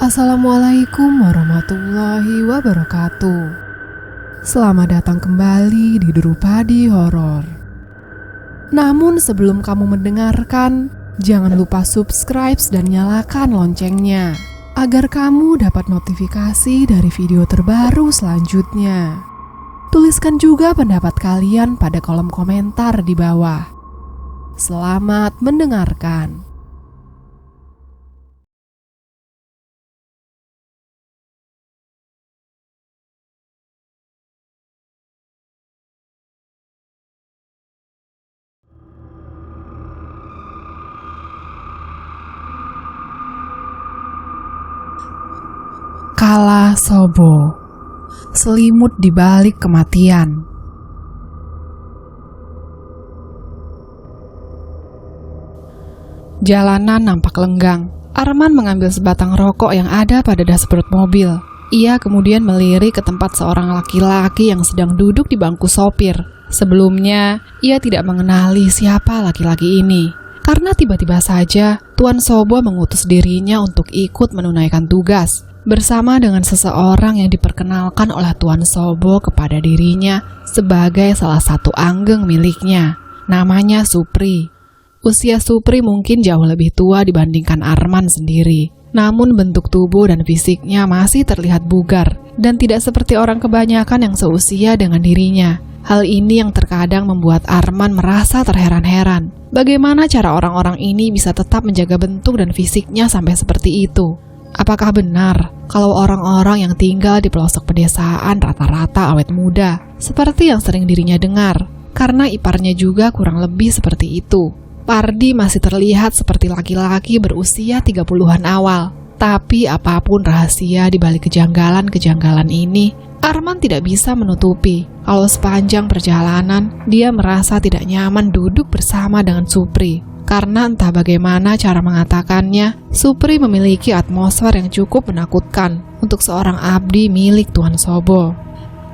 Assalamualaikum warahmatullahi wabarakatuh. Selamat datang kembali di Drupadi Horor. Namun sebelum kamu mendengarkan, jangan lupa subscribe dan nyalakan loncengnya agar kamu dapat notifikasi dari video terbaru selanjutnya. Tuliskan juga pendapat kalian pada kolom komentar di bawah. Selamat mendengarkan. Kala Sobo, selimut di balik kematian. Jalanan nampak lenggang. Arman mengambil sebatang rokok yang ada pada dashboard mobil. Ia kemudian melirik ke tempat seorang laki-laki yang sedang duduk di bangku sopir. Sebelumnya, ia tidak mengenali siapa laki-laki ini. Karena tiba-tiba saja, Tuan Sobo mengutus dirinya untuk ikut menunaikan tugas bersama dengan seseorang yang diperkenalkan oleh Tuan Sobo kepada dirinya sebagai salah satu anggeng miliknya. Namanya Supri. Usia Supri mungkin jauh lebih tua dibandingkan Arman sendiri. Namun bentuk tubuh dan fisiknya masih terlihat bugar dan tidak seperti orang kebanyakan yang seusia dengan dirinya. Hal ini yang terkadang membuat Arman merasa terheran-heran. Bagaimana cara orang-orang ini bisa tetap menjaga bentuk dan fisiknya sampai seperti itu? Apakah benar kalau orang-orang yang tinggal di pelosok pedesaan rata-rata awet muda, seperti yang sering dirinya dengar? Karena iparnya juga kurang lebih seperti itu. Pardi masih terlihat seperti laki-laki berusia 30-an awal. Tapi apapun rahasia di balik kejanggalan-kejanggalan ini, Arman tidak bisa menutupi kalau sepanjang perjalanan dia merasa tidak nyaman duduk bersama dengan Supri. Karena entah bagaimana cara mengatakannya, Supri memiliki atmosfer yang cukup menakutkan untuk seorang abdi milik Tuan Sobo.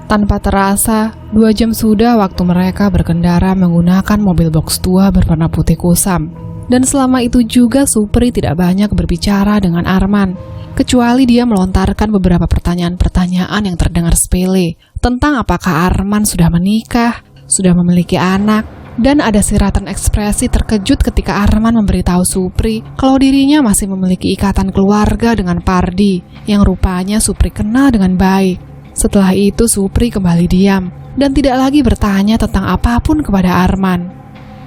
Tanpa terasa, 2 jam sudah waktu mereka berkendara menggunakan mobil box tua berwarna putih kusam. Dan selama itu juga Supri tidak banyak berbicara dengan Arman, kecuali dia melontarkan beberapa pertanyaan-pertanyaan yang terdengar sepele tentang apakah Arman sudah menikah, sudah memiliki anak, dan ada siratan ekspresi terkejut ketika Arman memberitahu Supri kalau dirinya masih memiliki ikatan keluarga dengan Pardi yang rupanya Supri kenal dengan baik. Setelah itu Supri kembali diam dan tidak lagi bertanya tentang apapun kepada Arman.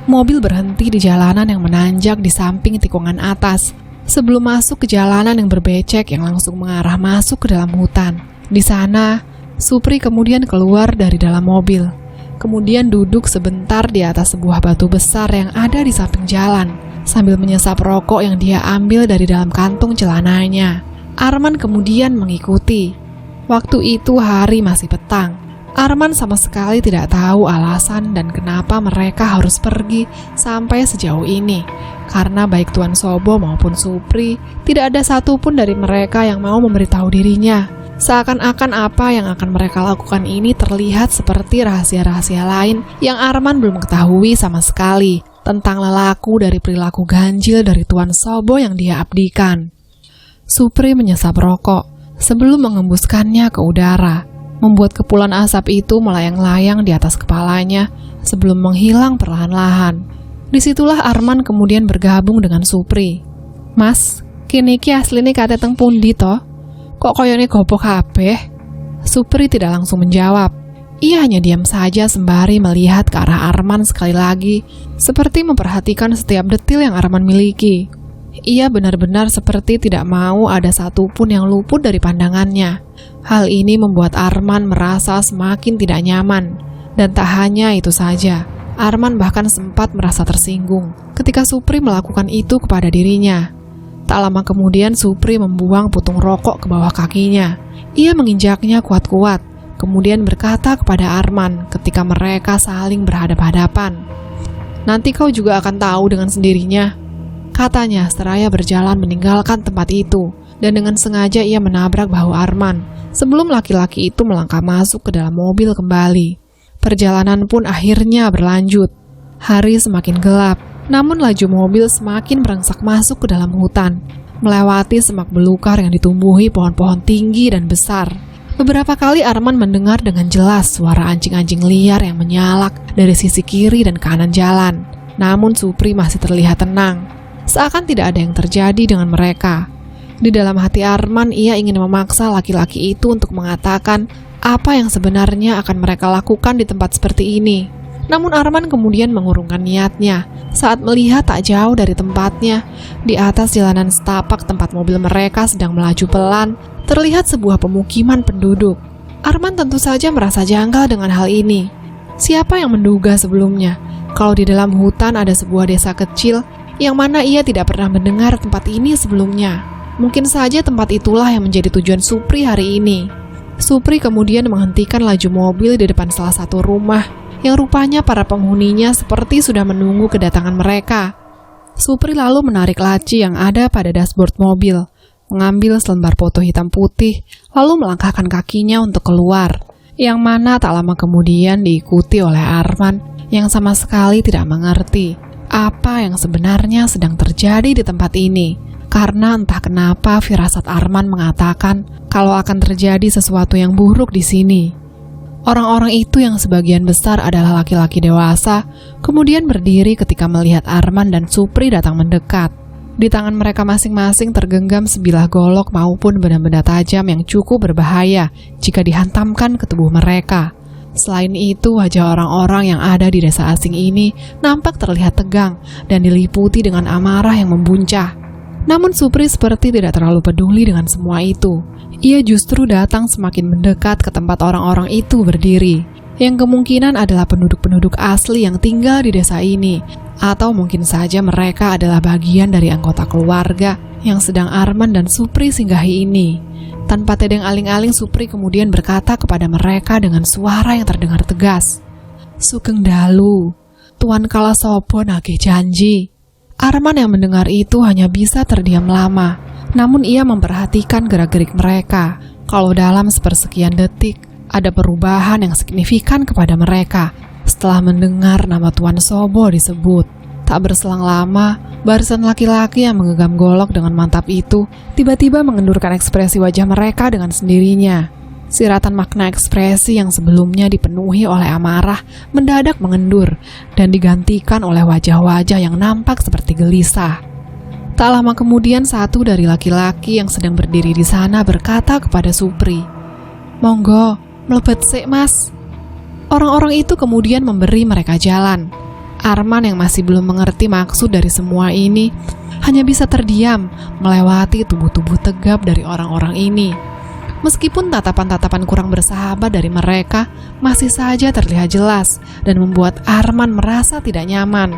Mobil berhenti di jalanan yang menanjak di samping tikungan atas sebelum masuk ke jalanan yang berbecek yang langsung mengarah masuk ke dalam hutan. Di sana, Supri kemudian keluar dari dalam mobil. Kemudian duduk sebentar di atas sebuah batu besar yang ada di samping jalan, sambil menyesap rokok yang dia ambil dari dalam kantung celananya. Arman kemudian mengikuti. Waktu itu hari masih petang. Arman sama sekali tidak tahu alasan dan kenapa mereka harus pergi sampai sejauh ini. Karena baik Tuan Sobo maupun Supri, tidak ada satupun dari mereka yang mau memberitahu dirinya. Seakan-akan apa yang akan mereka lakukan ini terlihat seperti rahasia-rahasia lain yang Arman belum ketahui sama sekali tentang lelaku dari perilaku ganjil dari Tuan Sobo yang dia abdikan. Supri menyesap rokok sebelum mengembuskannya ke udara, membuat kepulan asap itu melayang-layang di atas kepalanya sebelum menghilang perlahan-lahan. Disitulah Arman kemudian bergabung dengan Supri. "Mas, kini ki asline kate teng pundi toh? Kok koyone gopo kabeh?" Supri tidak langsung menjawab. Ia hanya diam saja sembari melihat ke arah Arman sekali lagi, seperti memperhatikan setiap detil yang Arman miliki. Ia benar-benar seperti tidak mau ada satupun yang luput dari pandangannya. Hal ini membuat Arman merasa semakin tidak nyaman. Dan tak hanya itu saja, Arman bahkan sempat merasa tersinggung ketika Supri melakukan itu kepada dirinya. Tak lama kemudian Supri membuang putung rokok ke bawah kakinya. Ia menginjaknya kuat-kuat, kemudian berkata kepada Arman ketika mereka saling berhadap-hadapan, "Nanti kau juga akan tahu dengan sendirinya," katanya seraya berjalan meninggalkan tempat itu. Dan dengan sengaja ia menabrak bahu Arman sebelum laki-laki itu melangkah masuk ke dalam mobil kembali. Perjalanan pun akhirnya berlanjut. Hari semakin gelap, namun laju mobil semakin merangsak masuk ke dalam hutan. melewati semak belukar yang ditumbuhi pohon-pohon tinggi dan besar. Beberapa kali Arman mendengar dengan jelas suara anjing-anjing liar yang menyalak dari sisi kiri dan kanan jalan. Namun Supri masih terlihat tenang, seakan tidak ada yang terjadi dengan mereka. Di dalam hati Arman, ia ingin memaksa laki-laki itu untuk mengatakan apa yang sebenarnya akan mereka lakukan di tempat seperti ini. Namun Arman kemudian mengurungkan niatnya saat melihat tak jauh dari tempatnya, di atas jalanan setapak tempat mobil mereka sedang melaju pelan, terlihat sebuah pemukiman penduduk. Arman tentu saja merasa janggal dengan hal ini. Siapa yang menduga sebelumnya kalau di dalam hutan ada sebuah desa kecil yang mana ia tidak pernah mendengar tempat ini sebelumnya. Mungkin saja tempat itulah yang menjadi tujuan Supri hari ini. Supri kemudian menghentikan laju mobil di depan salah satu rumah yang rupanya para penghuninya seperti sudah menunggu kedatangan mereka. Supri lalu menarik laci yang ada pada dashboard mobil, mengambil selembar foto hitam putih, lalu melangkahkan kakinya untuk keluar, yang mana tak lama kemudian diikuti oleh Arman yang sama sekali tidak mengerti apa yang sebenarnya sedang terjadi di tempat ini. Karena entah kenapa firasat Arman mengatakan kalau akan terjadi sesuatu yang buruk di sini. Orang-orang itu yang sebagian besar adalah laki-laki dewasa, kemudian berdiri ketika melihat Arman dan Supri datang mendekat. Di tangan mereka masing-masing tergenggam sebilah golok maupun benda-benda tajam yang cukup berbahaya jika dihantamkan ke tubuh mereka. Selain itu, wajah orang-orang yang ada di desa asing ini nampak terlihat tegang dan diliputi dengan amarah yang membuncah. Namun Supri seperti tidak terlalu peduli dengan semua itu. Ia justru datang semakin mendekat ke tempat orang-orang itu berdiri, yang kemungkinan adalah penduduk-penduduk asli yang tinggal di desa ini, atau mungkin saja mereka adalah bagian dari anggota keluarga yang sedang Arman dan Supri singgahi ini. Tanpa tedeng aling-aling, Supri kemudian berkata kepada mereka dengan suara yang terdengar tegas, "Sugeng Dalu, Tuan Kalasobo nagih janji." Arman yang mendengar itu hanya bisa terdiam lama, namun ia memperhatikan gerak-gerik mereka. Kalau dalam sepersekian detik, ada perubahan yang signifikan kepada mereka setelah mendengar nama Tuan Sobo disebut. Tak berselang lama, barisan laki-laki yang menggenggam golok dengan mantap itu tiba-tiba mengendurkan ekspresi wajah mereka dengan sendirinya. Siratan makna ekspresi yang sebelumnya dipenuhi oleh amarah mendadak mengendur dan digantikan oleh wajah-wajah yang nampak seperti gelisah. Tak lama kemudian satu dari laki-laki yang sedang berdiri di sana berkata kepada Supri, "Monggo, mlebet sik mas." Orang-orang itu kemudian memberi mereka jalan. Arman yang masih belum mengerti maksud dari semua ini hanya bisa terdiam melewati tubuh-tubuh tegap dari orang-orang ini. Meskipun tatapan-tatapan kurang bersahabat dari mereka masih saja terlihat jelas dan membuat Arman merasa tidak nyaman.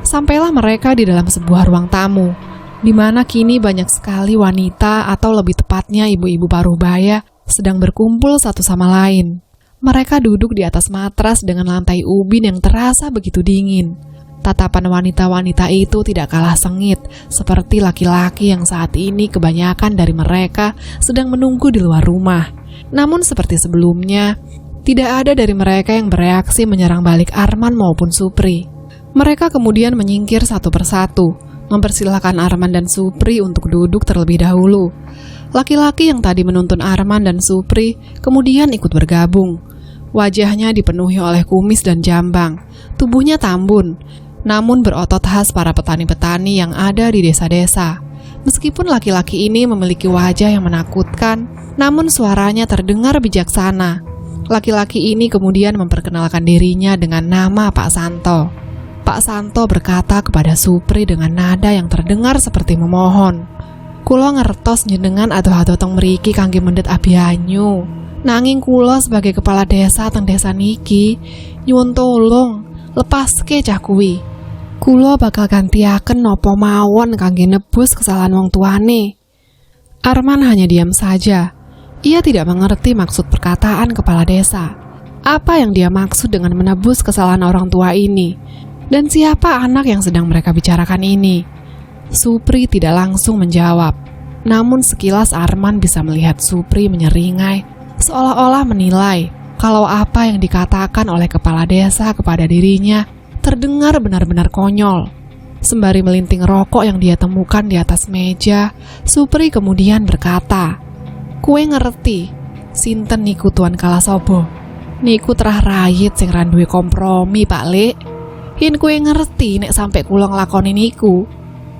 Sampailah mereka di dalam sebuah ruang tamu, di mana kini banyak sekali wanita atau lebih tepatnya ibu-ibu paruhbaya sedang berkumpul satu sama lain. Mereka duduk di atas matras dengan lantai ubin yang terasa begitu dingin. Tatapan wanita-wanita itu tidak kalah sengit, seperti laki-laki yang saat ini kebanyakan dari mereka sedang menunggu di luar rumah. Namun seperti sebelumnya, tidak ada dari mereka yang bereaksi menyerang balik Arman maupun Supri. Mereka kemudian menyingkir satu persatu, mempersilahkan Arman dan Supri untuk duduk terlebih dahulu. Laki-laki yang tadi menuntun Arman dan Supri kemudian ikut bergabung. Wajahnya dipenuhi oleh kumis dan jambang, tubuhnya tambun, namun berotot khas para petani-petani yang ada di desa-desa. Meskipun laki-laki ini memiliki wajah yang menakutkan, namun suaranya terdengar bijaksana. Laki-laki ini kemudian memperkenalkan dirinya dengan nama Pak Santo. Pak Santo berkata kepada Supri dengan nada yang terdengar seperti memohon, "Kulo ngertos njenengan adoh-adoh teng mriki kangge mendhet abiyanyu. Nanging kulo sebagai kepala desa teng desa niki nyuwun tolong lepaske cah kuwi. Kulo bakal gantiaken nopo mawon kangge nebus kesalahan wong tuane." Arman hanya diam saja. Ia tidak mengerti maksud perkataan kepala desa. Apa yang dia maksud dengan menebus kesalahan orang tua ini? Dan siapa anak yang sedang mereka bicarakan ini? Supri tidak langsung menjawab. Namun sekilas Arman bisa melihat Supri menyeringai, seolah-olah menilai kalau apa yang dikatakan oleh kepala desa kepada dirinya terdengar benar-benar konyol. Sembari melinting rokok yang dia temukan di atas meja, Supri kemudian berkata, "Kue ngerti, sinten niku Tuan Kalasobo? Niku terah rayit sing randuwe kompromi, Pak Lek. Yen kue ngerti nek sampe kula nglakoni niku,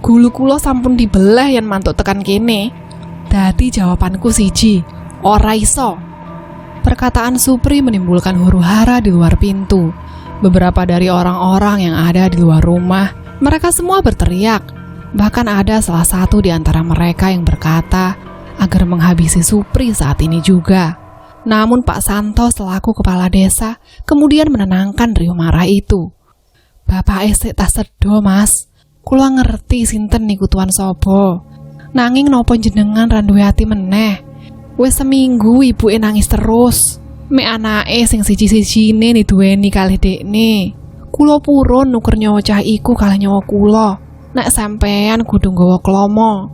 gulu kula sampun dibelah yen mantuk tekan kene." Dadi jawabanku siji, ora iso. Perkataan Supri menimbulkan huru-hara di luar pintu. Beberapa dari orang-orang yang ada di luar rumah, mereka semua berteriak. Bahkan ada salah satu di antara mereka yang berkata agar menghabisi Supri saat ini juga. Namun Pak Santo selaku kepala desa kemudian menenangkan riuh marah itu. "Bapak esek tak sedo, Mas. Kula ngerti sinten niku Tuan Sobo. Nanging nopo jenengan randuwe ati meneh. Wis seminggu ibuke nangis terus. Mek anake sing siji-sijine diduweni kalih dekne. Kula purun nuker nyawa cah iku kalih nyawa kula. Nek sampean kudu nggawa klomo."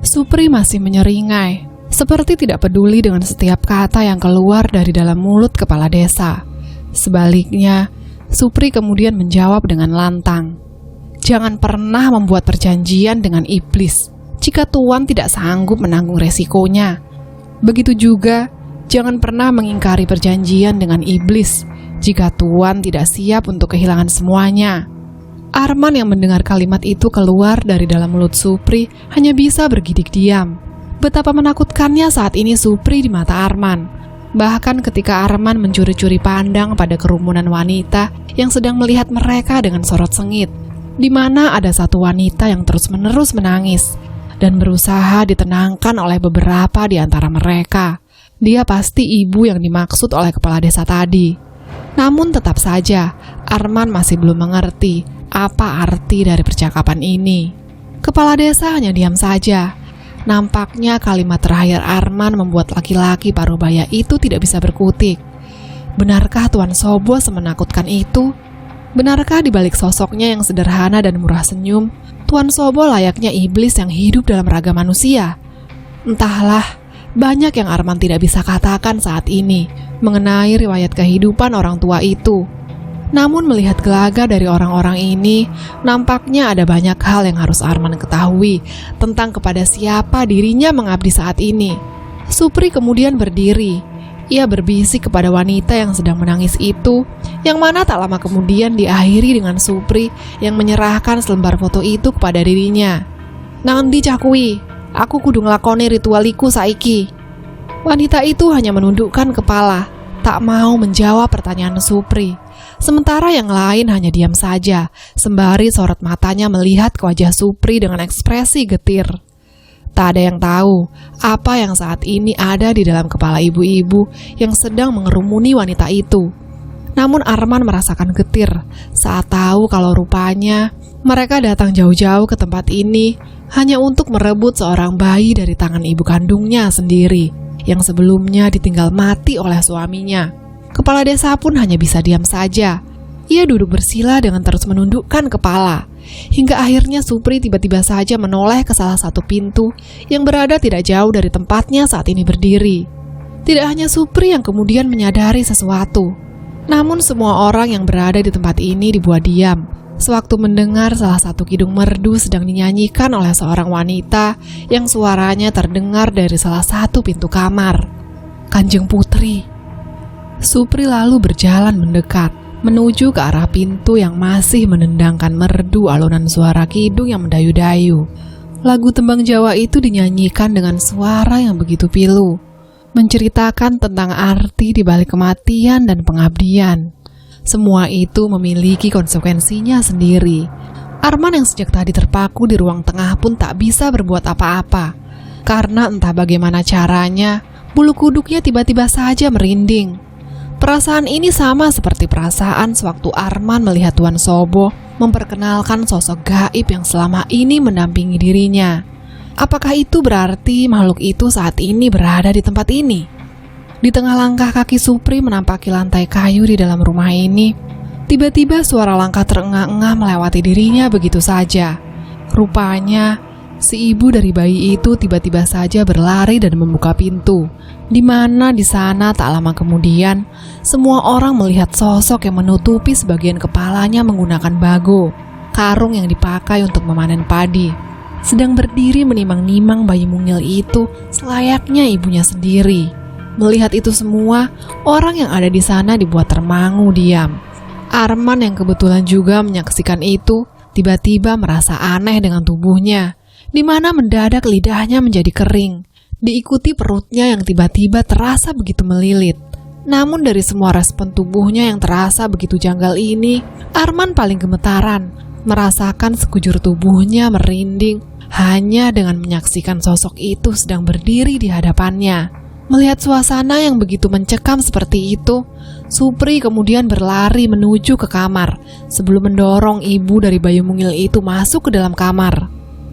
Supri masih menyeringai, seperti tidak peduli dengan setiap kata yang keluar dari dalam mulut kepala desa. Sebaliknya, Supri kemudian menjawab dengan lantang, "Jangan pernah membuat perjanjian dengan iblis jika Tuan tidak sanggup menanggung resikonya. Begitu juga, jangan pernah mengingkari perjanjian dengan iblis jika Tuan tidak siap untuk kehilangan semuanya." Arman yang mendengar kalimat itu keluar dari dalam mulut Supri hanya bisa bergidik diam. Betapa menakutkannya saat ini Supri di mata Arman. Bahkan ketika Arman mencuri-curi pandang pada kerumunan wanita yang sedang melihat mereka dengan sorot sengit, di mana ada satu wanita yang terus-menerus menangis dan berusaha ditenangkan oleh beberapa di antara mereka. Dia pasti ibu yang dimaksud oleh kepala desa tadi. Namun tetap saja, Arman masih belum mengerti apa arti dari percakapan ini. Kepala desa hanya diam saja. Nampaknya kalimat terakhir Arman membuat laki-laki parubaya itu tidak bisa berkutik. Benarkah Tuan Sobo semenakutkan itu? Benarkah di balik sosoknya yang sederhana dan murah senyum, Tuan Sobo layaknya iblis yang hidup dalam raga manusia? Entahlah, banyak yang Arman tidak bisa katakan saat ini mengenai riwayat kehidupan orang tua itu. Namun melihat gelagat dari orang-orang ini, nampaknya ada banyak hal yang harus Arman ketahui tentang kepada siapa dirinya mengabdi saat ini. Supri kemudian berdiri. Ia berbisik kepada wanita yang sedang menangis itu, yang mana tak lama kemudian diakhiri dengan Supri yang menyerahkan selembar foto itu kepada dirinya. "Nang ndi cah kuwi? Aku kudu nglakoni ritualiku saiki." Wanita itu hanya menundukkan kepala, tak mau menjawab pertanyaan Supri. Sementara yang lain hanya diam saja, sembari sorot matanya melihat ke wajah Supri dengan ekspresi getir. Tak ada yang tahu apa yang saat ini ada di dalam kepala ibu-ibu yang sedang mengerumuni wanita itu. Namun Arman merasakan getir saat tahu kalau rupanya mereka datang jauh-jauh ke tempat ini hanya untuk merebut seorang bayi dari tangan ibu kandungnya sendiri yang sebelumnya ditinggal mati oleh suaminya. Kepala desa pun hanya bisa diam saja. Ia duduk bersila dengan terus menundukkan kepala. Hingga akhirnya Supri tiba-tiba saja menoleh ke salah satu pintu yang berada tidak jauh dari tempatnya saat ini berdiri. Tidak hanya Supri yang kemudian menyadari sesuatu, namun semua orang yang berada di tempat ini dibuat diam sewaktu mendengar salah satu kidung merdu sedang dinyanyikan oleh seorang wanita yang suaranya terdengar dari salah satu pintu kamar. "Kanjeng Putri." Supri lalu berjalan mendekat, menuju ke arah pintu yang masih menendangkan merdu alunan suara kidung yang mendayu-dayu. Lagu tembang Jawa itu dinyanyikan dengan suara yang begitu pilu, menceritakan tentang arti di balik kematian dan pengabdian. Semua itu memiliki konsekuensinya sendiri. Arman yang sejak tadi terpaku di ruang tengah pun tak bisa berbuat apa-apa, karena entah bagaimana caranya, bulu kuduknya tiba-tiba saja merinding. Perasaan ini sama seperti perasaan sewaktu Arman melihat Tuan Sobo memperkenalkan sosok gaib yang selama ini mendampingi dirinya. Apakah itu berarti makhluk itu saat ini berada di tempat ini? Di tengah langkah kaki Supri menampaki lantai kayu di dalam rumah ini, tiba-tiba suara langkah terengah-engah melewati dirinya begitu saja. Rupanya, si ibu dari bayi itu tiba-tiba saja berlari dan membuka pintu, di mana di sana tak lama kemudian semua orang melihat sosok yang menutupi sebagian kepalanya menggunakan bago. karung yang dipakai untuk memanen padi, sedang berdiri menimang-nimang bayi mungil itu selayaknya ibunya sendiri. Melihat itu semua, orang yang ada di sana dibuat termangu diam. Arman yang kebetulan juga menyaksikan itu, tiba-tiba merasa aneh dengan tubuhnya, di mana mendadak lidahnya menjadi kering, diikuti perutnya yang tiba-tiba terasa begitu melilit. Namun dari semua respon tubuhnya yang terasa begitu janggal ini, Arman paling gemetaran, merasakan sekujur tubuhnya merinding hanya dengan menyaksikan sosok itu sedang berdiri di hadapannya. Melihat suasana yang begitu mencekam seperti itu, Supri kemudian berlari menuju ke kamar sebelum mendorong ibu dari bayi mungil itu masuk ke dalam kamar.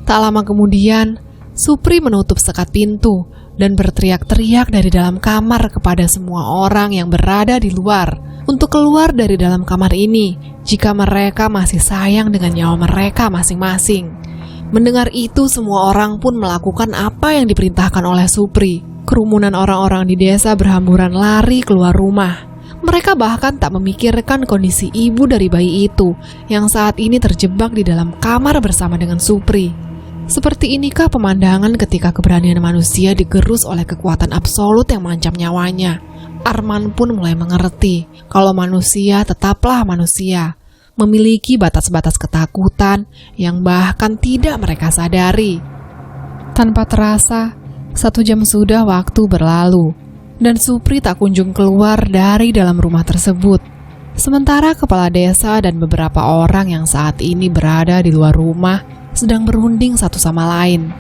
Tak lama kemudian, Supri menutup sekat pintu dan berteriak-teriak dari dalam kamar kepada semua orang yang berada di luar untuk keluar dari dalam kamar ini jika mereka masih sayang dengan nyawa mereka masing-masing. Mendengar itu, semua orang pun melakukan apa yang diperintahkan oleh Supri. Kerumunan orang-orang di desa berhamburan lari keluar rumah. Mereka bahkan tak memikirkan kondisi ibu dari bayi itu yang saat ini terjebak di dalam kamar bersama dengan Supri. Seperti inikah pemandangan ketika keberanian manusia digerus oleh kekuatan absolut yang mengancam nyawanya. Arman pun mulai mengerti kalau manusia tetaplah manusia, memiliki batas-batas ketakutan yang bahkan tidak mereka sadari. Tanpa terasa, 1 jam sudah waktu berlalu, dan Supri tak kunjung keluar dari dalam rumah tersebut. Sementara kepala desa dan beberapa orang yang saat ini berada di luar rumah sedang berunding satu sama lain.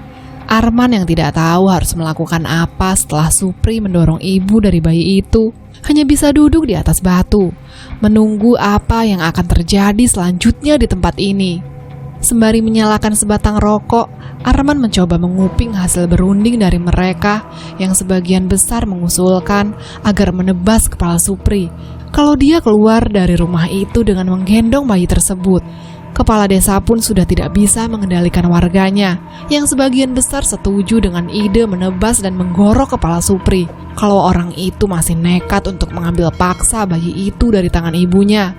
Arman yang tidak tahu harus melakukan apa setelah Supri mendorong ibu dari bayi itu, hanya bisa duduk di atas batu, menunggu apa yang akan terjadi selanjutnya di tempat ini. Sembari menyalakan sebatang rokok, Arman mencoba menguping hasil berunding dari mereka yang sebagian besar mengusulkan agar menebas kepala Supri kalau dia keluar dari rumah itu dengan menggendong bayi tersebut. Kepala desa pun sudah tidak bisa mengendalikan warganya yang sebagian besar setuju dengan ide menebas dan menggorok kepala Supri kalau orang itu masih nekat untuk mengambil paksa bayi itu dari tangan ibunya.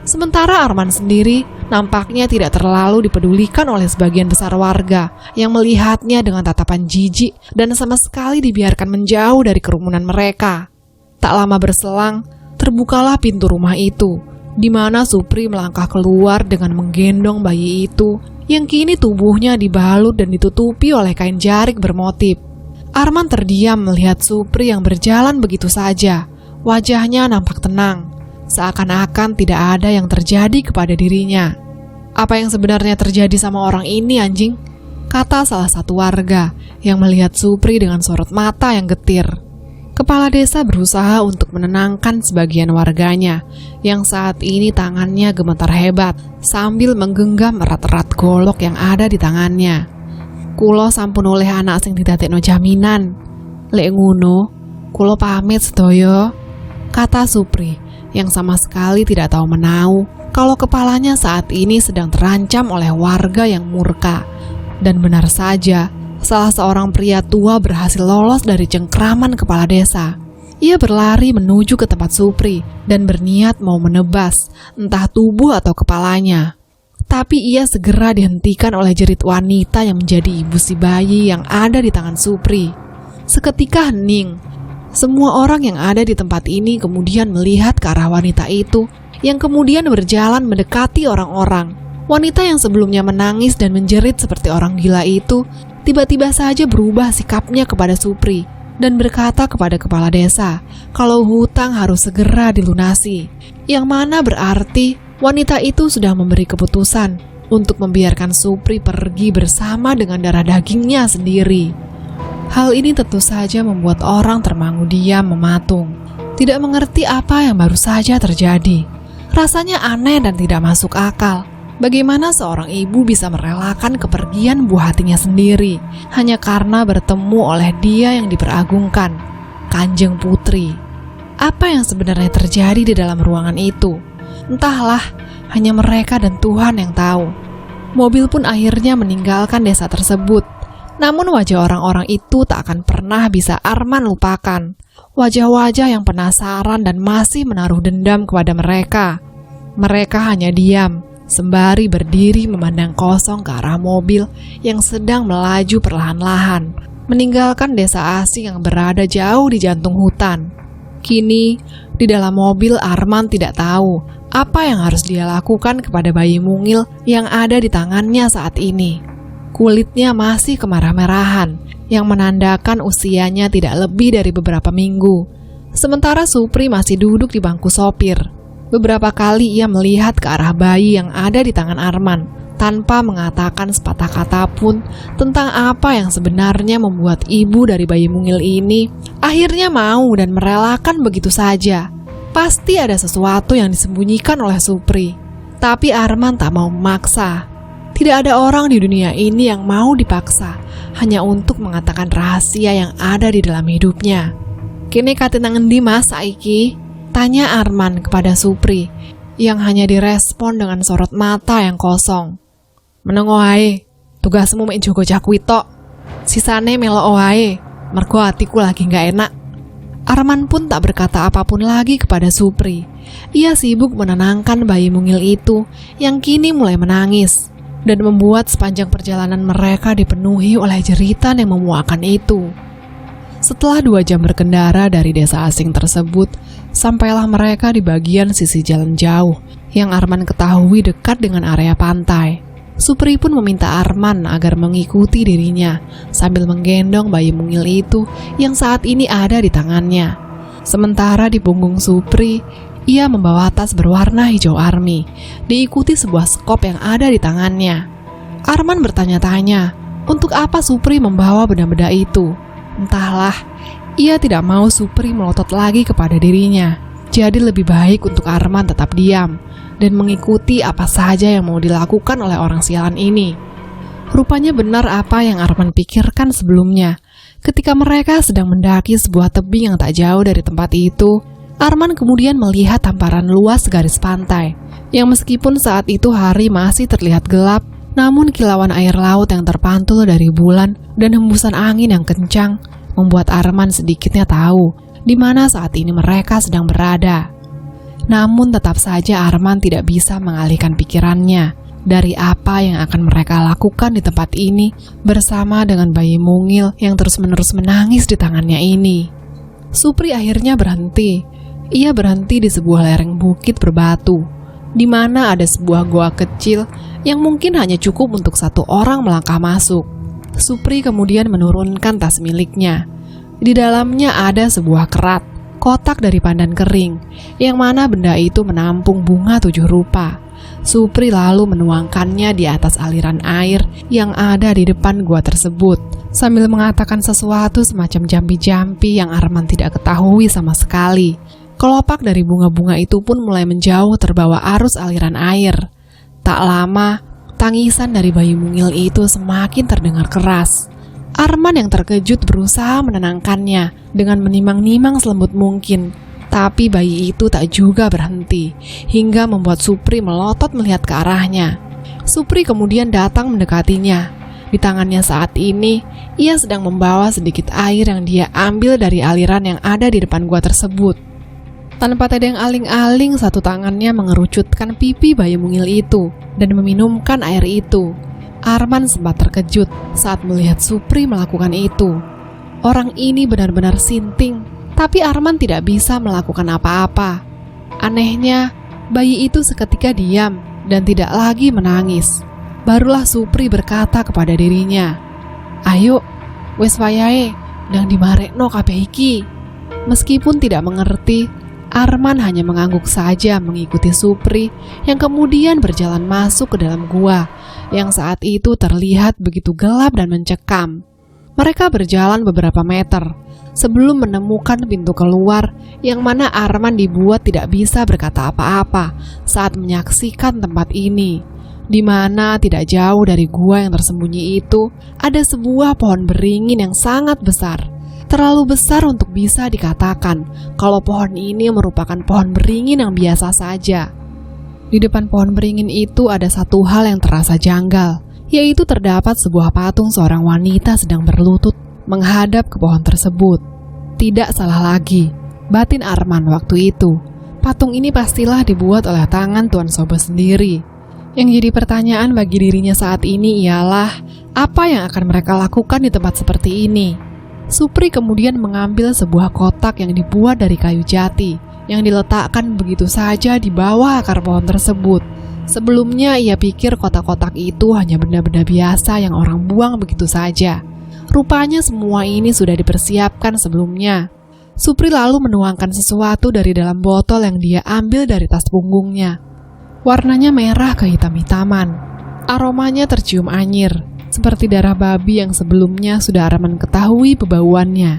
Sementara Arman sendiri nampaknya tidak terlalu dipedulikan oleh sebagian besar warga yang melihatnya dengan tatapan jijik dan sama sekali dibiarkan menjauh dari kerumunan mereka. Tak lama berselang, terbukalah pintu rumah itu, di mana Supri melangkah keluar dengan menggendong bayi itu yang kini tubuhnya dibalut dan ditutupi oleh kain jarik bermotif. Arman terdiam melihat Supri yang berjalan begitu saja. Wajahnya nampak tenang, seakan-akan tidak ada yang terjadi kepada dirinya. "Apa yang sebenarnya terjadi sama orang ini, anjing?" kata salah satu warga yang melihat Supri dengan sorot mata yang getir. Kepala desa berusaha untuk menenangkan sebagian warganya yang saat ini tangannya gemetar hebat sambil menggenggam erat-erat golok yang ada di tangannya. "Kulo sampun oleh anak sing didadekno jaminan. Lek ngono, kulo pamit sedaya," kata Supri yang sama sekali tidak tahu menau kalau kepalanya saat ini sedang terancam oleh warga yang murka. Dan benar saja, salah seorang pria tua berhasil lolos dari cengkraman kepala desa. Ia berlari menuju ke tempat Supri dan berniat mau menebas entah tubuh atau kepalanya. Tapi ia segera dihentikan oleh jerit wanita yang menjadi ibu si bayi yang ada di tangan Supri. Seketika hening. Semua orang yang ada di tempat ini kemudian melihat ke arah wanita itu yang kemudian berjalan mendekati orang-orang. Wanita yang sebelumnya menangis dan menjerit seperti orang gila itu tiba-tiba saja berubah sikapnya kepada Supri dan berkata kepada kepala desa kalau hutang harus segera dilunasi, yang mana berarti wanita itu sudah memberi keputusan untuk membiarkan Supri pergi bersama dengan darah dagingnya sendiri. Hal ini tentu saja membuat orang termangu diam mematung, tidak mengerti apa yang baru saja terjadi. Rasanya aneh dan tidak masuk akal. Bagaimana seorang ibu bisa merelakan kepergian buah hatinya sendiri hanya karena bertemu oleh dia yang diperagungkan, Kanjeng Putri. Apa yang sebenarnya terjadi di dalam ruangan itu? Entahlah, hanya mereka dan Tuhan yang tahu. Mobil pun akhirnya meninggalkan desa tersebut. Namun wajah orang-orang itu tak akan pernah bisa Arman lupakan. Wajah-wajah yang penasaran dan masih menaruh dendam kepada mereka. Mereka hanya diam, sembari berdiri memandang kosong ke arah mobil yang sedang melaju perlahan-lahan, meninggalkan desa asing yang berada jauh di jantung hutan. Kini, di dalam mobil Arman tidak tahu apa yang harus dia lakukan kepada bayi mungil yang ada di tangannya saat ini. Kulitnya masih kemerah-merahan, yang menandakan usianya tidak lebih dari beberapa minggu. Sementara Supri masih duduk di bangku sopir. Beberapa kali ia melihat ke arah bayi yang ada di tangan Arman, tanpa mengatakan sepatah kata pun tentang apa yang sebenarnya membuat ibu dari bayi mungil ini akhirnya mau dan merelakan begitu saja. Pasti ada sesuatu yang disembunyikan oleh Supri, tapi Arman tak mau memaksa. Tidak ada orang di dunia ini yang mau dipaksa hanya untuk mengatakan rahasia yang ada di dalam hidupnya. Kini katinang endi mas saiki? Tanya Arman kepada Supri, yang hanya direspon dengan sorot mata yang kosong. Menengo ae, tugasmu mek jogo cakwi tok. Sisane melo wae, mergo hatiku lagi gak enak. Arman pun tak berkata apapun lagi kepada Supri. Ia sibuk menenangkan bayi mungil itu yang kini mulai menangis, dan membuat sepanjang perjalanan mereka dipenuhi oleh jeritan yang memuakkan itu. Setelah 2 jam berkendara dari desa asing tersebut, sampailah mereka di bagian sisi jalan jauh yang Arman ketahui dekat dengan area pantai. Supri pun meminta Arman agar mengikuti dirinya sambil menggendong bayi mungil itu yang saat ini ada di tangannya. Sementara di punggung Supri, ia membawa tas berwarna hijau army, diikuti sebuah skop yang ada di tangannya. Arman bertanya-tanya, untuk apa Supri membawa benda-benda itu? Entahlah, ia tidak mau Supri melotot lagi kepada dirinya. Jadi lebih baik untuk Arman tetap diam dan mengikuti apa saja yang mau dilakukan oleh orang sialan ini. Rupanya benar apa yang Arman pikirkan sebelumnya. Ketika mereka sedang mendaki sebuah tebing yang tak jauh dari tempat itu, Arman kemudian melihat hamparan luas garis pantai, yang meskipun saat itu hari masih terlihat gelap, namun kilauan air laut yang terpantul dari bulan dan hembusan angin yang kencang membuat Arman sedikitnya tahu di mana saat ini mereka sedang berada. Namun tetap saja Arman tidak bisa mengalihkan pikirannya dari apa yang akan mereka lakukan di tempat ini bersama dengan bayi mungil yang terus-menerus menangis di tangannya ini. Supri akhirnya berhenti. Ia berhenti di sebuah lereng bukit berbatu, di mana ada sebuah goa kecil yang mungkin hanya cukup untuk 1 orang melangkah masuk. Supri kemudian menurunkan tas miliknya. Di dalamnya ada sebuah kerat, kotak dari pandan kering, yang mana benda itu menampung bunga 7 rupa. Supri lalu menuangkannya di atas aliran air yang ada di depan gua tersebut, sambil mengatakan sesuatu semacam jampi-jampi yang Arman tidak ketahui sama sekali. Kelopak dari bunga-bunga itu pun mulai menjauh terbawa arus aliran air. Tak lama, tangisan dari bayi mungil itu semakin terdengar keras. Arman yang terkejut berusaha menenangkannya dengan menimang-nimang selembut mungkin. Tapi bayi itu tak juga berhenti, hingga membuat Supri melotot melihat ke arahnya. Supri kemudian datang mendekatinya. Di tangannya saat ini, ia sedang membawa sedikit air yang dia ambil dari aliran yang ada di depan gua tersebut. Tanpa tedeng aling-aling, satu tangannya mengerucutkan pipi bayi mungil itu dan meminumkan air itu. Arman sempat terkejut saat melihat Supri melakukan itu. Orang ini benar-benar sinting, tapi Arman tidak bisa melakukan apa-apa. Anehnya, bayi itu seketika diam dan tidak lagi menangis. Barulah Supri berkata kepada dirinya, "Ayo, wes wayahe, ndang dimarekno kabeh iki." Meskipun tidak mengerti, Arman hanya mengangguk saja mengikuti Supri yang kemudian berjalan masuk ke dalam gua yang saat itu terlihat begitu gelap dan mencekam. Mereka berjalan beberapa meter sebelum menemukan pintu keluar yang mana Arman dibuat tidak bisa berkata apa-apa saat menyaksikan tempat ini, di mana tidak jauh dari gua yang tersembunyi itu ada sebuah pohon beringin yang sangat besar. Terlalu besar untuk bisa dikatakan kalau pohon ini merupakan pohon beringin yang biasa saja. Di depan pohon beringin itu ada satu hal yang terasa janggal, yaitu terdapat sebuah patung seorang wanita sedang berlutut menghadap ke pohon tersebut. Tidak salah lagi, batin Arman waktu itu. Patung ini pastilah dibuat oleh tangan Tuan Sobo sendiri. Yang jadi pertanyaan bagi dirinya saat ini ialah, apa yang akan mereka lakukan di tempat seperti ini? Supri kemudian mengambil sebuah kotak yang dibuat dari kayu jati, yang diletakkan begitu saja di bawah akar pohon tersebut. Sebelumnya ia pikir kotak-kotak itu hanya benda-benda biasa yang orang buang begitu saja. Rupanya semua ini sudah dipersiapkan sebelumnya. Supri lalu menuangkan sesuatu dari dalam botol yang dia ambil dari tas punggungnya. Warnanya merah kehitam-hitaman. Aromanya tercium anyir, seperti darah babi yang sebelumnya sudah Arman ketahui bebauannya.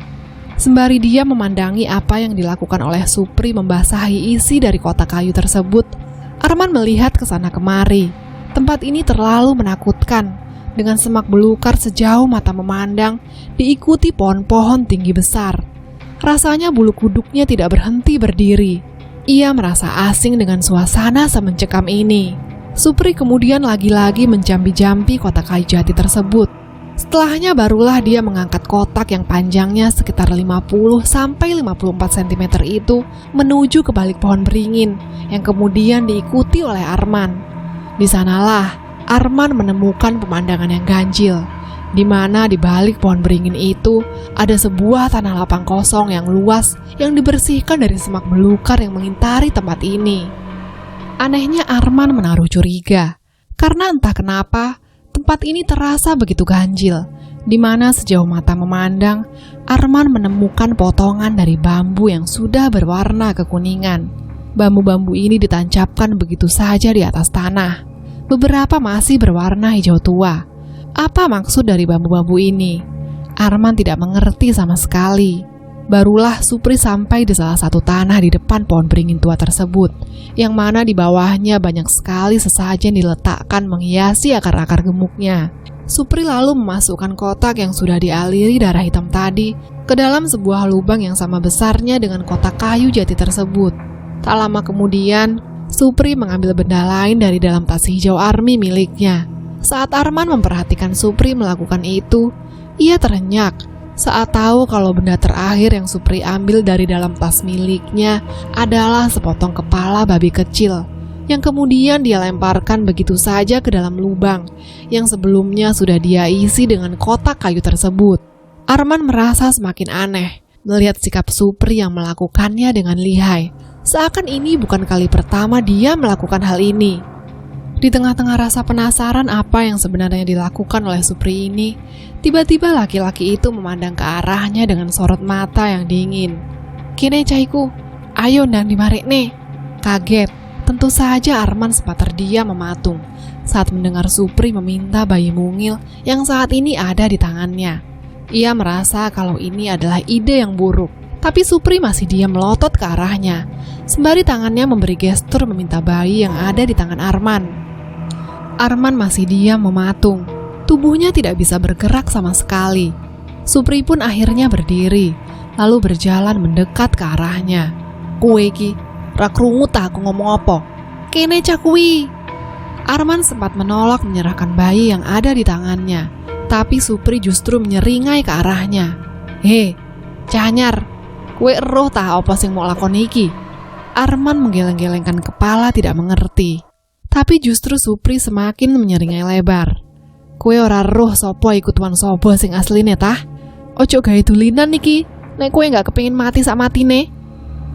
Sembari dia memandangi apa yang dilakukan oleh Supri membasahi isi dari kotak kayu tersebut, Arman melihat ke sana kemari. Tempat ini terlalu menakutkan, dengan semak belukar sejauh mata memandang, diikuti pohon-pohon tinggi besar. Rasanya bulu kuduknya tidak berhenti berdiri. Ia merasa asing dengan suasana semencekam ini. Supri kemudian lagi-lagi menjampi-jampi kotak kayu jati tersebut. Setelahnya barulah dia mengangkat kotak yang panjangnya sekitar 50-54 cm itu menuju ke balik pohon beringin yang kemudian diikuti oleh Arman. Di sanalah Arman menemukan pemandangan yang ganjil, di mana di balik pohon beringin itu ada sebuah tanah lapang kosong yang luas yang dibersihkan dari semak belukar yang mengintari tempat ini. Anehnya Arman menaruh curiga, karena entah kenapa tempat ini terasa begitu ganjil, di mana sejauh mata memandang, Arman menemukan potongan dari bambu yang sudah berwarna kekuningan. Bambu-bambu ini ditancapkan begitu saja di atas tanah. Beberapa masih berwarna hijau tua. Apa maksud dari bambu-bambu ini? Arman tidak mengerti sama sekali. Barulah Supri sampai di salah satu tanah di depan pohon beringin tua tersebut, yang mana di bawahnya banyak sekali sesajen diletakkan menghiasi akar-akar gemuknya. Supri lalu memasukkan kotak yang sudah dialiri darah hitam tadi ke dalam sebuah lubang yang sama besarnya dengan kotak kayu jati tersebut. Tak lama kemudian, Supri mengambil benda lain dari dalam tas hijau army miliknya. Saat Arman memperhatikan Supri melakukan itu, ia terenyak saat tahu kalau benda terakhir yang Supri ambil dari dalam tas miliknya adalah sepotong kepala babi kecil yang kemudian dia lemparkan begitu saja ke dalam lubang yang sebelumnya sudah dia isi dengan kotak kayu tersebut. Arman merasa semakin aneh melihat sikap Supri yang melakukannya dengan lihai, seakan ini bukan kali pertama dia melakukan hal ini. Di tengah-tengah rasa penasaran apa yang sebenarnya dilakukan oleh Supri ini, tiba-tiba laki-laki itu memandang ke arahnya dengan sorot mata yang dingin. "Kene caiku, ayo ndang dimarek nih." Kaget, tentu saja Arman sempat terdiam mematung saat mendengar Supri meminta bayi mungil yang saat ini ada di tangannya. Ia merasa kalau ini adalah ide yang buruk, tapi Supri masih diam melotot ke arahnya, sembari tangannya memberi gestur meminta bayi yang ada di tangan Arman. Arman masih diam mematung, tubuhnya tidak bisa bergerak sama sekali. Supri pun akhirnya berdiri, lalu berjalan mendekat ke arahnya. "Kowe iki, ra krungu ta aku ngomong apa? Kene cah kuwi." Arman sempat menolak menyerahkan bayi yang ada di tangannya, tapi Supri justru menyeringai ke arahnya. "He, canyar, kowe eruh ta apa sing mau lakoni iki?" Arman menggeleng-gelengkan kepala tidak mengerti. Tapi justru Supri semakin menyeringai lebar. "Kowe ora roh sapa iku tuan sapa sing asline tah? Ojo gawe dulinan niki, nek kowe gak kepengin mati sak matine."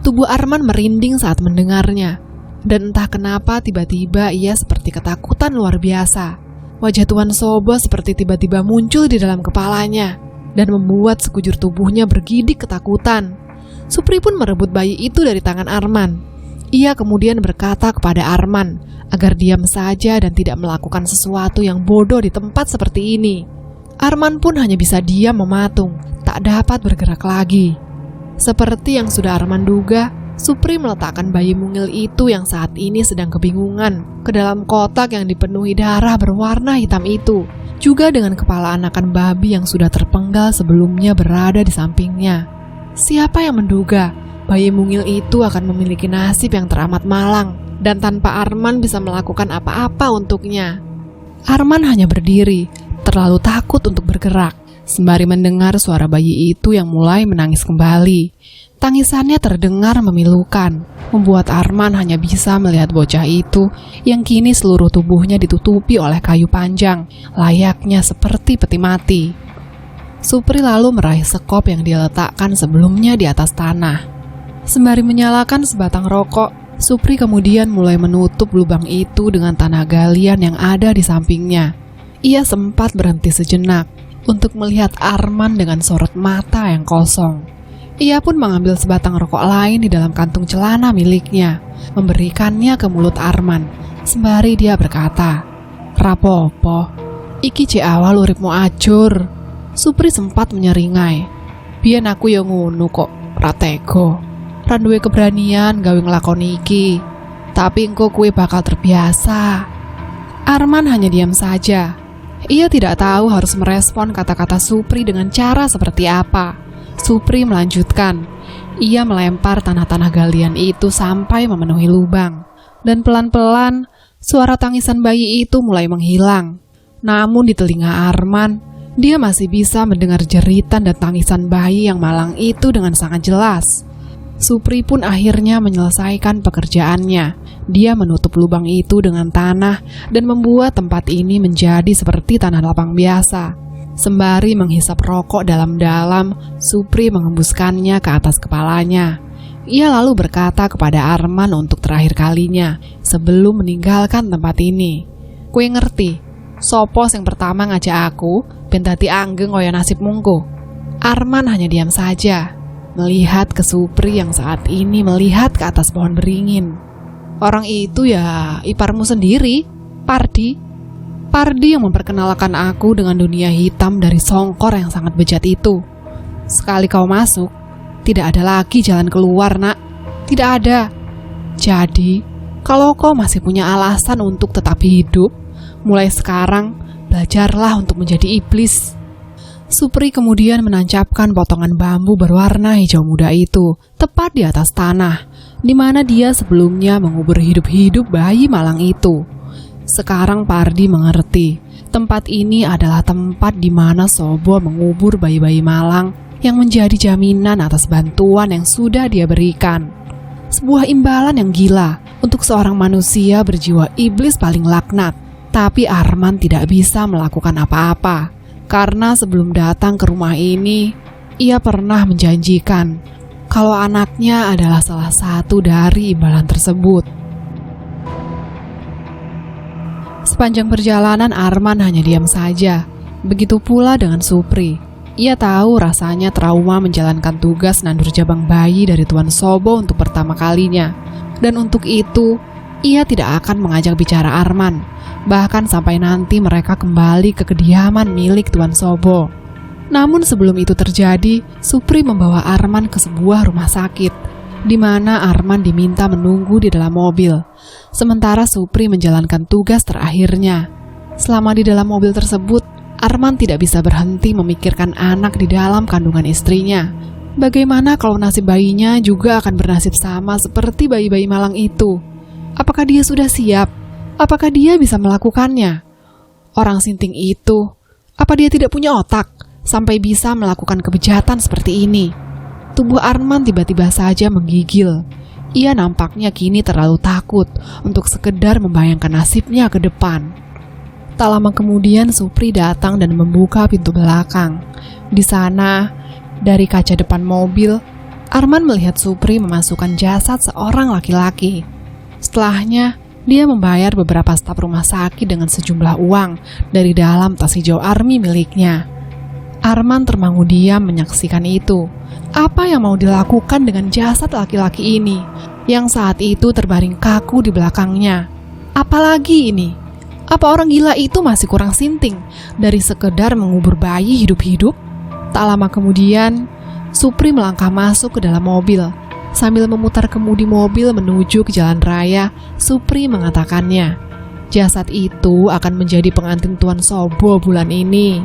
Tubuh Arman merinding saat mendengarnya, dan entah kenapa tiba-tiba ia seperti ketakutan luar biasa. Wajah Tuan Sobo seperti tiba-tiba muncul di dalam kepalanya dan membuat sekujur tubuhnya bergidik ketakutan. Supri pun merebut bayi itu dari tangan Arman. Ia kemudian berkata kepada Arman agar diam saja dan tidak melakukan sesuatu yang bodoh di tempat seperti ini. Arman pun hanya bisa diam mematung, tak dapat bergerak lagi. Seperti yang sudah Arman duga, Supri meletakkan bayi mungil itu yang saat ini sedang kebingungan ke dalam kotak yang dipenuhi darah berwarna hitam itu, juga dengan kepala anakan babi yang sudah terpenggal sebelumnya berada di sampingnya. Siapa yang menduga bayi mungil itu akan memiliki nasib yang teramat malang dan tanpa Arman bisa melakukan apa-apa untuknya. Arman hanya berdiri, terlalu takut untuk bergerak, sembari mendengar suara bayi itu yang mulai menangis kembali. Tangisannya terdengar memilukan, membuat Arman hanya bisa melihat bocah itu yang kini seluruh tubuhnya ditutupi oleh kayu panjang, layaknya seperti peti mati. Supri lalu meraih sekop yang dia letakkan sebelumnya di atas tanah. Sembari menyalakan sebatang rokok, Supri kemudian mulai menutup lubang itu dengan tanah galian yang ada di sampingnya. Ia sempat berhenti sejenak untuk melihat Arman dengan sorot mata yang kosong. Ia pun mengambil sebatang rokok lain di dalam kantung celana miliknya, memberikannya ke mulut Arman, sembari dia berkata, "Rapopo, iki cek awal uripmu ajur." Supri sempat menyeringai, "Biyen aku yang ngono kok, ratego. Randuwe keberanian gawe nglakoni iki, tapi engko kue bakal terbiasa." Arman hanya diam saja. Ia tidak tahu harus merespon kata-kata Supri dengan cara seperti apa. Supri melanjutkan. Ia melempar tanah-tanah galian itu sampai memenuhi lubang. Dan pelan-pelan, suara tangisan bayi itu mulai menghilang. Namun di telinga Arman, dia masih bisa mendengar jeritan dan tangisan bayi yang malang itu dengan sangat jelas. Supri pun akhirnya menyelesaikan pekerjaannya. Dia menutup lubang itu dengan tanah dan membuat tempat ini menjadi seperti tanah lapang biasa. Sembari menghisap rokok dalam-dalam, Supri mengembuskannya ke atas kepalanya. Ia lalu berkata kepada Arman untuk terakhir kalinya sebelum meninggalkan tempat ini, "Kue ngerti, sopo yang pertama ngajak aku ben dadi anggeng kaya nasib mungku?" Arman hanya diam saja, melihat ke Supri yang saat ini melihat ke atas pohon beringin. "Orang itu ya iparmu sendiri, Pardi. Pardi yang memperkenalkan aku dengan dunia hitam dari songkor yang sangat bejat itu. Sekali kau masuk, tidak ada lagi jalan keluar, nak. Tidak ada. Jadi, kalau kau masih punya alasan untuk tetap hidup, mulai sekarang, belajarlah untuk menjadi iblis." Supri kemudian menancapkan potongan bambu berwarna hijau muda itu tepat di atas tanah, di mana dia sebelumnya mengubur hidup-hidup bayi malang itu. Sekarang Pardi mengerti, tempat ini adalah tempat di mana Sobo mengubur bayi-bayi malang yang menjadi jaminan atas bantuan yang sudah dia berikan. Sebuah imbalan yang gila untuk seorang manusia berjiwa iblis paling laknat. Tapi Arman tidak bisa melakukan apa-apa, karena sebelum datang ke rumah ini, ia pernah menjanjikan kalau anaknya adalah salah satu dari imbalan tersebut. Sepanjang perjalanan Arman hanya diam saja. Begitu pula dengan Supri. Ia tahu rasanya trauma menjalankan tugas nandur jabang bayi dari Tuan Sobo untuk pertama kalinya. Dan untuk itu, ia tidak akan mengajak bicara Arman, bahkan sampai nanti mereka kembali ke kediaman milik Tuan Sobo. Namun sebelum itu terjadi, Supri membawa Arman ke sebuah rumah sakit, di mana Arman diminta menunggu di dalam mobil, sementara Supri menjalankan tugas terakhirnya. Selama di dalam mobil tersebut, Arman tidak bisa berhenti memikirkan anak di dalam kandungan istrinya. Bagaimana kalau nasib bayinya juga akan bernasib sama seperti bayi-bayi malang itu? Apakah dia sudah siap? Apakah dia bisa melakukannya? Orang sinting itu, apa dia tidak punya otak sampai bisa melakukan kebejatan seperti ini? Tubuh Arman tiba-tiba saja menggigil. Ia nampaknya kini terlalu takut untuk sekedar membayangkan nasibnya ke depan. Tak lama kemudian Supri datang dan membuka pintu belakang. Di sana, dari kaca depan mobil, Arman melihat Supri memasukkan jasad seorang laki-laki. Setelahnya, dia membayar beberapa staf rumah sakit dengan sejumlah uang dari dalam tas hijau army miliknya. Arman termangu diam menyaksikan itu. Apa yang mau dilakukan dengan jasad laki-laki ini yang saat itu terbaring kaku di belakangnya? Apalagi ini? Apa orang gila itu masih kurang sinting dari sekedar mengubur bayi hidup-hidup? Tak lama kemudian, Supri melangkah masuk ke dalam mobil. Sambil memutar kemudi mobil menuju ke jalan raya, Supri mengatakannya, jasad itu akan menjadi pengantin Tuan Sobo bulan ini.